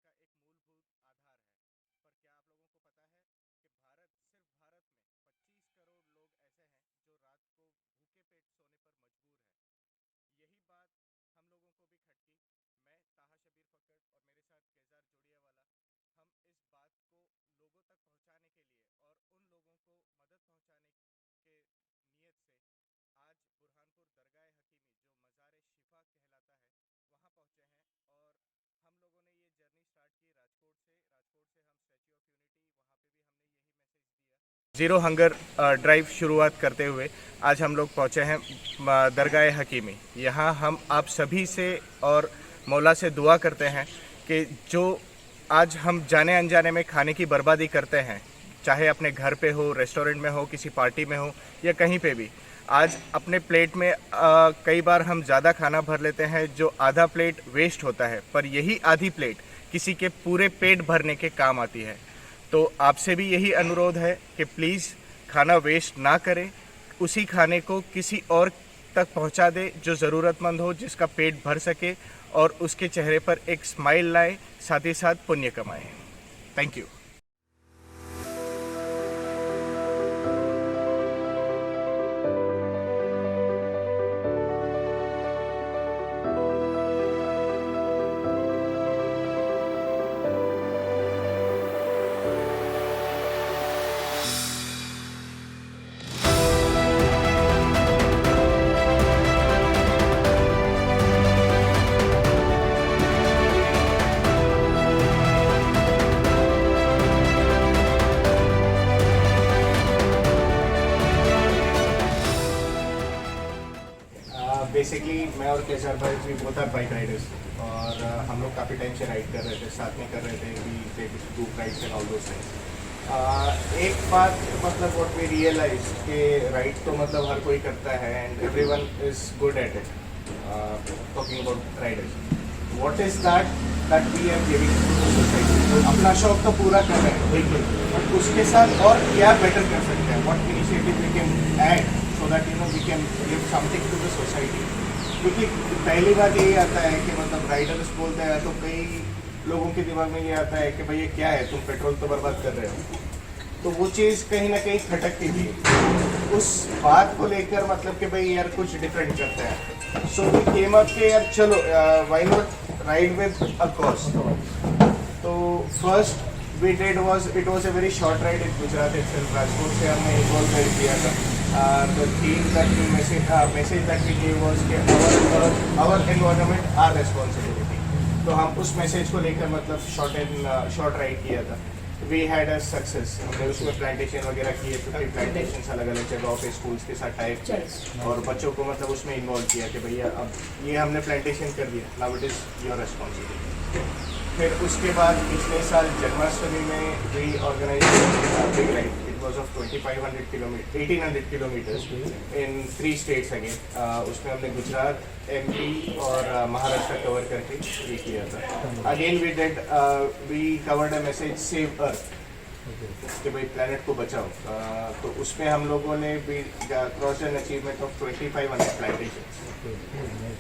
का एक मूलभूत आधार है। पर क्या आप लोगों को पता है कि भारत में 25 करोड़ लोग ऐसे हैं जो रात को भूखे पेट सोने पर मजबूर हैं। यही बात हम लोगों को भी खटकी। मैं ताहा शबीर फक्कड़ और मेरे साथ केजार जोड़ियावाला, हम इस बात को लोगों तक पहुंचाने के लिए और उन लोगों को मदद पहुंचाने के नीयत से आज बुरहानपुर दरगाह हकीमी, जो मज़ार शिफा कहलाता है, वहाँ पहुँचे हैं। और हम लोगों ने ये जर्नी स्टार्ट की राजकोट से हम स्टैचू ऑफ यूनिटी, वहाँ पे भी हमने यही मैसेज दिया। ज़ीरो हंगर ड्राइव शुरुआत करते हुए आज हम लोग पहुँचे हैं दरगाह हकीमी। यहाँ हम आप सभी से और मौला से दुआ करते हैं कि जो आज हम जाने अनजाने में खाने की बर्बादी करते हैं, चाहे अपने घर पे हो, रेस्टोरेंट में हो, किसी पार्टी में हो या कहीं पे भी, आज अपने प्लेट में कई बार हम ज़्यादा खाना भर लेते हैं जो आधा प्लेट वेस्ट होता है, पर यही आधी प्लेट किसी के पूरे पेट भरने के काम आती है। तो आपसे भी यही अनुरोध है कि प्लीज़ खाना वेस्ट ना करें, उसी खाने को किसी और तक पहुंचा दे जो ज़रूरतमंद हो, जिसका पेट भर सके और उसके चेहरे पर एक स्माइल लाए, साथ ही साथ पुण्य कमाए। Thank you. बेसिकली मैं और केसर भाई भी बहुत आर बाइक राइडर्स, और हम लोग काफ़ी टाइम से राइड कर रहे थे, साथ में कर रहे थे कि group rides and all those things. एक बात मतलब व्हाट वी रियलाइज कि राइड तो मतलब हर कोई करता है and everyone is good at it. Talking about riders, what is that we are giving to the society. तो अपना शौक तो पूरा कर रहे हैं बिल्कुल, बट उसके साथ और क्या बेटर कर सकते हैं, what initiative we can add so that we can give something to the society। क्योंकि पहली बात यही आता है कि मतलब राइडर्स बोलते हैं तो कई लोगों के दिमाग में ये आता है कि भाई ये क्या है, तुम पेट्रोल तो बर्बाद कर रहे हो। तो वो चीज़ कहीं ना कहीं खटकती थी, उस बात को लेकर मतलब कि भाई यार कुछ डिफरेंट करते हैं। सो वी केम अप के यार चलो why not ride with a cause. तो first we did was it was a very short ride in Gujarat itself. Rajkot से हमने इन्वॉल्व किया था। The theme that we message that we gave was कि our environment our responsibility। तो हम उस message को लेकर मतलब शॉर्ट राइड किया था। We had a success। हमने उसमें प्लांटेशन वगैरह किए, 50 प्लांटेशन अलग अलग जगहों पे स्कूल्स के साथ टाइप किए और बच्चों को मतलब उसमें इन्वॉल्व किया कि भैया अब ये हमने प्लांटेशन कर दिया, now it is your responsibility. फिर उसके बाद पिछले साल जन्माष्टमी में we organise big ride. It was of 1800 kilometres in 3 states again. उसमें हमने गुजरात, MP और महाराष्ट्र कवर करके ये किया था। Again we covered a message save earth, कि भाई प्लेनेट को बचाओ। तो उसमें हम लोगों ने भी cross an achievement of 2500 plantation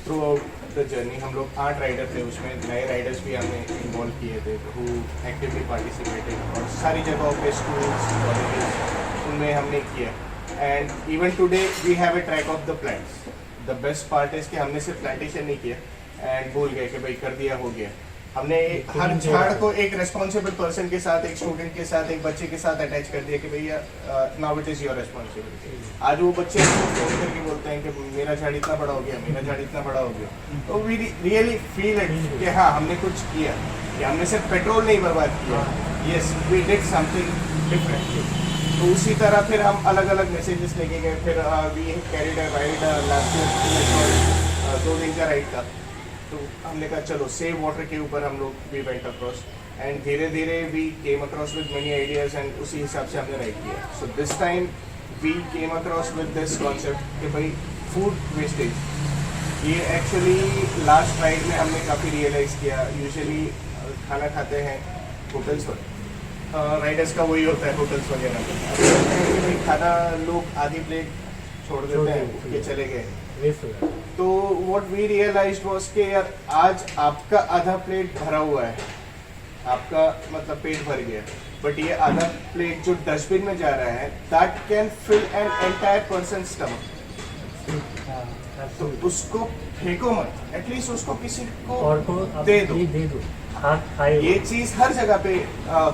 through out the journey. हम लोग 8 राइडर थे, उसमें नए राइडर्स भी हमने इन्वॉल्व किए थे हु एक्टिवली पार्टिसिपेटेड, और सारी जगहों पे स्कूल्स, कॉलेजेस, उनमें हमने किया। And even today we have a track of the plants. The best part is कि हमने सिर्फ प्लांटेशन नहीं किया एंड भूल गए कि भाई कर दिया हो गया। हमने हर झाड़ को एक रेस्पॉन्सिबल पर्सन के साथ, एक स्टूडेंट के साथ, एक बच्चे के साथ अटैच कर दिया कि भैया now it is your responsibility. आज वो बच्चे फोन करके बोलते हैं कि मेरा झाड़ इतना बड़ा हो गया, मेरा झाड़ इतना बड़ा हो गया। तो वी रियली फील इट कि हाँ हमने कुछ किया, कि हमने सिर्फ पेट्रोल नहीं बर्बाद किया, yes we did something different. तो उसी तरह फिर हम अलग अलग मैसेजेस लेके गए। फिर we carried a ride last year, 2 दिन का राइड था। तो हमने कहा चलो सेव वाटर के ऊपर हम लोग वी वेंट अक्रॉस एंड धीरे धीरे we came across with many ideas and उसी हिसाब से हमने राइड किया। So this time we came across with this concept कि भाई फूड वेस्टेज, ये एक्चुअली लास्ट राइड में हमने काफ़ी रियलाइज़ किया। यूजुअली खाना खाते हैं होटल्स पर, राइडर्स का वही होता है होटल्स वगैरह में, भाई खाना लोग आधी प्लेट छोड़ देते हैं, उठ के चले गए। तो व्हाट वी रियलाइज्ड वाज कि यार आज आपका आधा प्लेट भरा हुआ है आपका मतलब पेट भर गया, बट ये आधा प्लेट जो डस्टबिन में जा रहा है that can fill an entire person stomach. तो उसको फेंको मत, एटलीस्ट उसको किसी को और को दे दो। दे दो, हाथ खाए। ये चीज हर जगह पे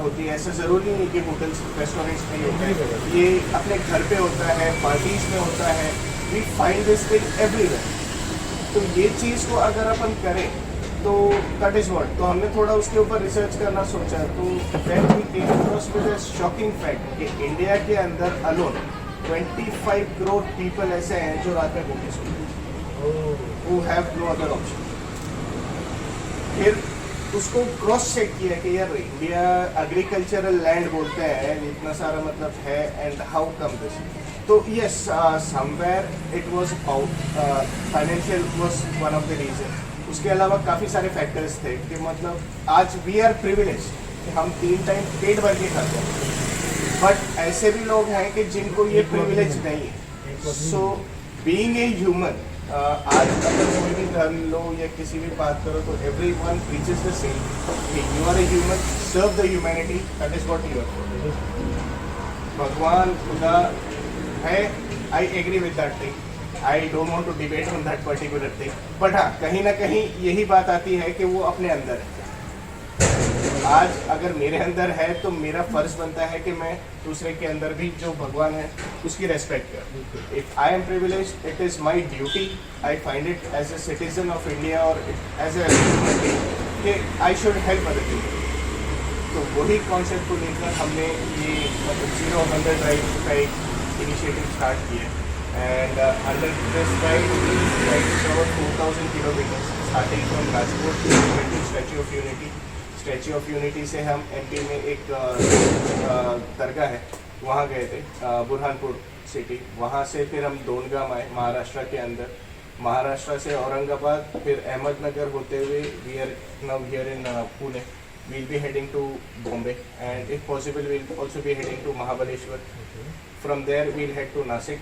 होती है, ऐसा जरूरी नहीं कि होटल्स रेस्टोरेंट्स में ही होता है, ये अपने घर पे होता है, पार्टीज में होता है, we find this thing everywhere. तो ये चीज को अगर अपन करें तो दैट इज व्हाट, तो हमने थोड़ा उसके ऊपर रिसर्च करना सोचा, तो then we came across with a shocking fact कि इंडिया के अंदर अलोन 25 करोड़ पीपल ऐसे हैं जो रात में भूखे सोते हैं, who have no other option। फिर उसको क्रॉस चेक किया कि यार इंडिया एग्रीकल्चरल लैंड बोलते हैं, इतना सारा मतलब है, एंड हाउ कम दिस। तो yes, somewhere it was about financial was one of the reason. उसके अलावा काफ़ी सारे फैक्टर्स थे कि मतलब आज वी आर प्रिविलेज कि हम 3 टाइम पेट भर के खाते हैं, बट ऐसे भी लोग हैं कि जिनको ये प्रिविलेज नहीं है। सो बीइंग ए ह्यूमन, आज अगर कोई भी धर्म लो या किसी भी बात करो तो एवरीवन प्रीचेस द सेम कि you are a human, serve the humanity, that is what you are. भगवान खुदा है, I agree with that thing, I don't want to debate on that particular thing, but हाँ कहीं ना कहीं यही बात आती है कि वो अपने अंदर है। आज अगर मेरे अंदर है तो मेरा फर्ज बनता है कि मैं दूसरे के अंदर भी जो भगवान है उसकी रेस्पेक्ट करूँ। If I am privilege, it is my duty, I find it as a citizen of India और एज ए कि I should help other people. तो वही कॉन्सेप्ट को लेकर हमने ये मतलब 0-100 ड्राइव का एक इनिशिएटिव स्टार्ट किया, and under this drive cover 4000 kilometres starting from Rajkot to Statue of Unity. Statue of Unity से हम एमपी में एक दरगाह है वहाँ गए थे, बुरहानपुर सिटी, वहाँ से फिर हम डोनगाम आए महाराष्ट्र के अंदर, महाराष्ट्र से औरंगाबाद, फिर अहमदनगर होते हुए we are now here in Pune, we'll be heading to Bombay, and if possible we'll also be heading to Mahabaleshwar। From there we'll head to Nasik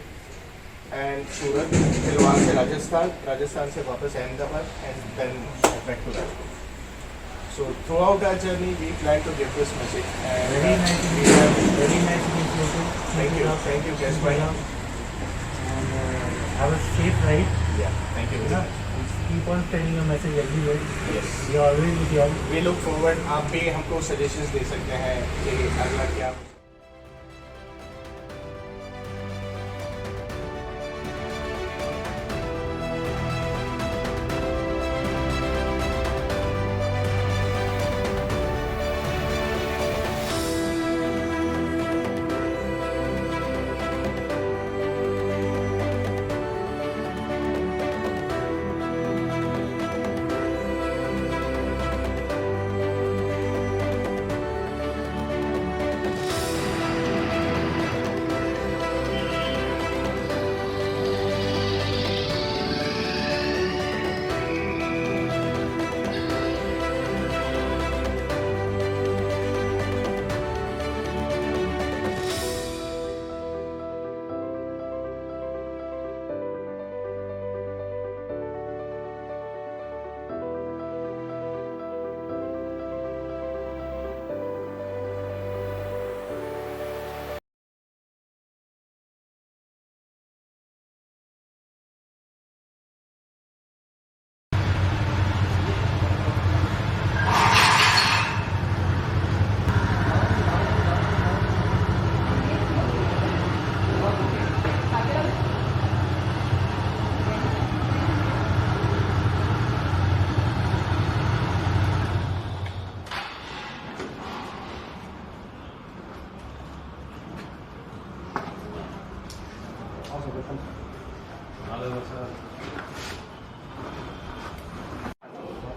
and Surat, फिर वहाँ से राजस्थान, राजस्थान से वापस Ahmedabad, and then back to Rajkot। So throughout our journey we plan to give this message, and Very nice we have very nice initiative. thank you guys, bye। And have a safe ride. Yeah, thank you very much। Keep on spreading your message everywhere. Yes, We are always with you all. we look forward। आप भी हमको suggestions दे सकते हैं कि अगला क्या।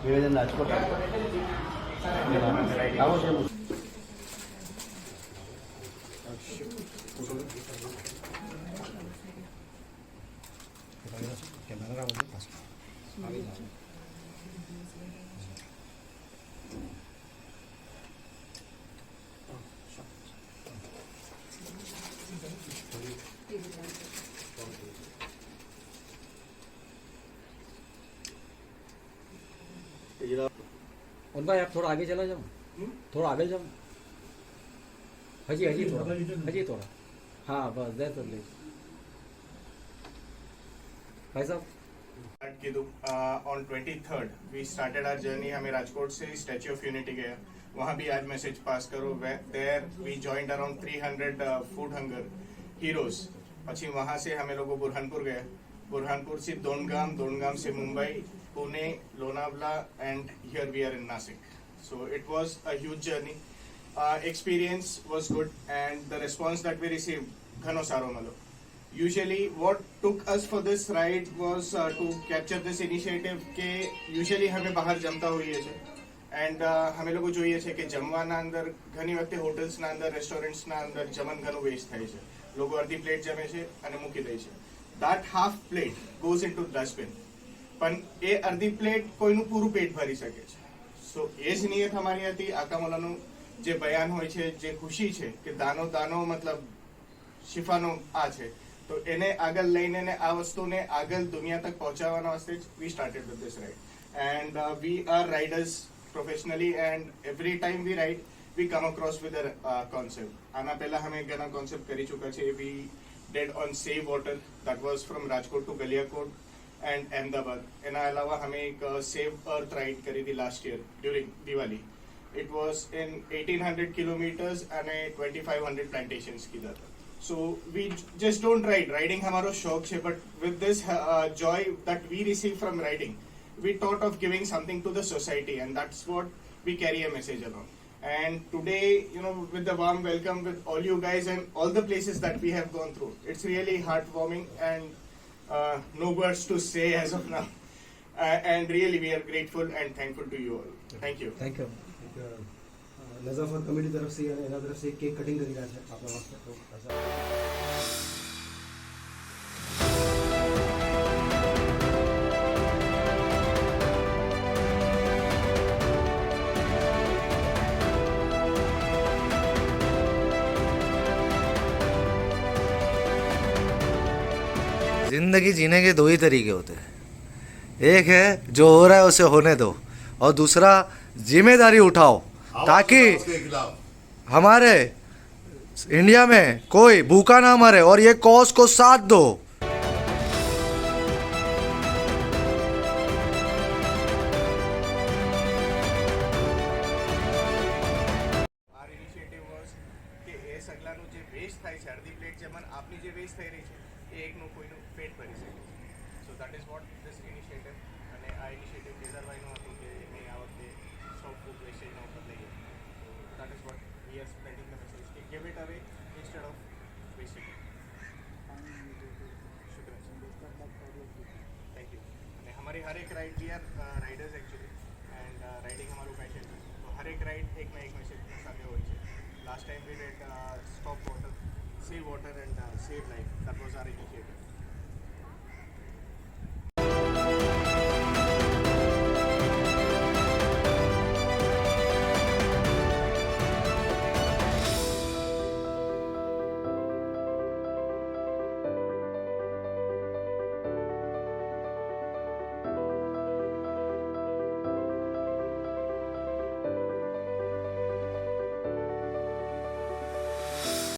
निवेदन राजकोट उनका आप थोड़ा आगे चला जाओ। थोड़ा आगे जाओ हजी थोड़ा हाँ बस दे तो ले भाई साहब स्टार्ट कीधું on 23rd we started our journey हमें राजकोट से स्टैच्यू ऑफ यूनिटी गया वहाँ भी आज मैसेज पास करो there we joined around 300 food hunger heroes પછી वहाँ से हमें लोगों बुरहानपुर गए बुरहानपुर से दोनगाम से Mumbai Pune Lonavala and here we are in Nashik so it was a huge journey experience was good and the response that we received ઘણો સારો મળ્યો usually what took us for this ride was to capture this initiative કે usually हमें બહાર જમતા હોઈએ છે and અમે લોકો જોઈએ છે કે જમવાના અંદર ઘણી વખતે હોટલ્સના અંદર રેસ્ટોરન્ટ્સના અંદર જમણ ઘણું વેસ્ટ થાય છે લોકો અડધી પ્લેટ જમે છે અને મૂકી દે છે that half plate goes into dustbin પણ એ અડધી પ્લેટ કોઈનું પૂરું પેટ ભરી શકે છે સો એ જ નિયત અમારી હતી આકામોલાનું જે બયાન હોય છે જે ખુશી છે કે દાનો દાનો મતલબ શિફાનો આ છે તો એને આગળ લઈને ને આ વસ્તુને આગળ દુનિયા તક પહોંચાડવાના વાસ્તે we started with this ride and we are riders professionally and every time we ride we come across with concept આના પહેલા અમે ઘણા કોન્સેપ્ટ કરી ચૂક્યા છે we did on save water that was from Rajkot to Galiyakot and Ahmedabad एना अलावा हमें एक सेव अर्थ राइड करी थी last year during Diwali it was in 1800 kilometres and 2500 plantations की था so we just don't riding हमारो शौक है but with this joy that we receive from riding we thought of giving something to the society and that's what we carry a message around and today with the warm welcome with all you guys and all the places that we have gone through it's really heartwarming and no words to say as of now and really we are grateful and thankful to you all thank you નઝાફત committee तरफ से અને એના तरफ से cake cutting કરી રહ્યા છે આપણા વાસ્તે તો जिंदगी जीने के दो ही तरीके होते हैं एक है जो हो रहा है उसे होने दो और दूसरा जिम्मेदारी उठाओ ताकि हमारे इंडिया में कोई भूखा ना मरे और ये कॉज को साथ दो our initiative was કે એ સગલાનું જે વેસ્ટ થાય છે અડધી પ્લેટ જમણ આપની જે વેસ્ટ થઈ રહી છે એ એકનું કોઈનું પેટ ભરી શકે છે so that is what this initiative અને આ ઇનિશિયેટિવ કેદારભાઈનું હતું કે નહીં આ વખતે સૌ ફૂડ વેસ્ટેજના ઉપર લઈએ તો that is what we are spreading the message કે give it away instead of wasting thank you અને हमारी हर एक ride we are riders actually and riding हमाરું पैशन છે તો हर एक राइड एक ना एक मैसेज સાથે હોય છે last time V did stop water save water and save life that was our initiative